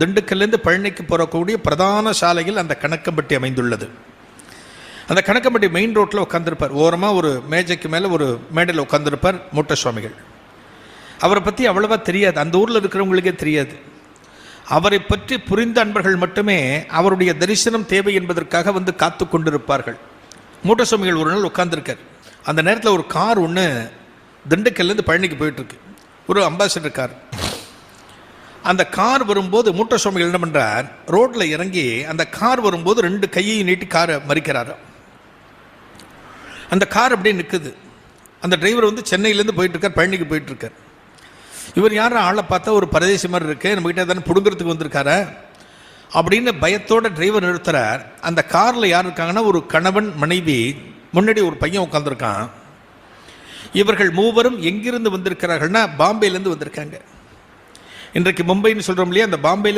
திண்டுக்கல்லேருந்து பழனிக்கு போகக்கூடிய பிரதான சாலையில் அந்த கணக்கம்பட்டி அமைந்துள்ளது. அந்த கணக்கம்பட்டி மெயின் ரோட்டில் உட்காந்துருப்பார். ஓரமாக ஒரு மேஜைக்கு மேலே ஒரு மேடையில் உட்காந்துருப்பார் மூட்ட சுவாமிகள். அவரை பற்றி அவ்வளவா தெரியாது, அந்த ஊரில் இருக்கிறவங்களுக்கே தெரியாது. அவரை பற்றி புரிந்த அன்பர்கள் மட்டுமே அவருடைய தரிசனம் தேவை என்பதற்காக வந்து காத்து கொண்டிருப்பார்கள். மூட்ட சுவாமிகள் ஒரு நாள் உட்காந்துருக்கார். அந்த நேரத்தில் ஒரு கார் ஒன்று திண்டுக்கல்லேருந்து பழனிக்கு போயிட்டுருக்கு, ஒரு அம்பாசிடர் கார். அந்த கார் வரும்போது மூட்ட சுவாமிகள் என்ன பண்ணுறார், ரோட்டில் இறங்கி அந்த கார் வரும்போது 2 கையை நீட்டி காரை மறிக்கிறார். அந்த கார் அப்படியே நிற்குது. அந்த டிரைவர் வந்து சென்னையிலேருந்து போயிட்டுருக்கார், பழனிக்கு போயிட்டுருக்கார். இவர் யாரும் ஆளை பார்த்தா ஒரு பரதேசி மாதிரி இருக்கு, நம்மகிட்ட தானே பிடுங்கிறதுக்கு வந்திருக்காரா அப்படின்னு பயத்தோட டிரைவர் நிறுத்துறார். அந்த காரில் யார் இருக்காங்கன்னா ஒரு கணவன் மனைவி, முன்னாடி ஒரு பையன் உட்காந்துருக்கான். இவர்கள் மூவரும் எங்கிருந்து வந்திருக்கிறார்கள்னா பாம்பேலேருந்து வந்திருக்காங்க. இன்றைக்கு மும்பைன்னு சொல்கிறோம் இல்லையா, அந்த பாம்பேல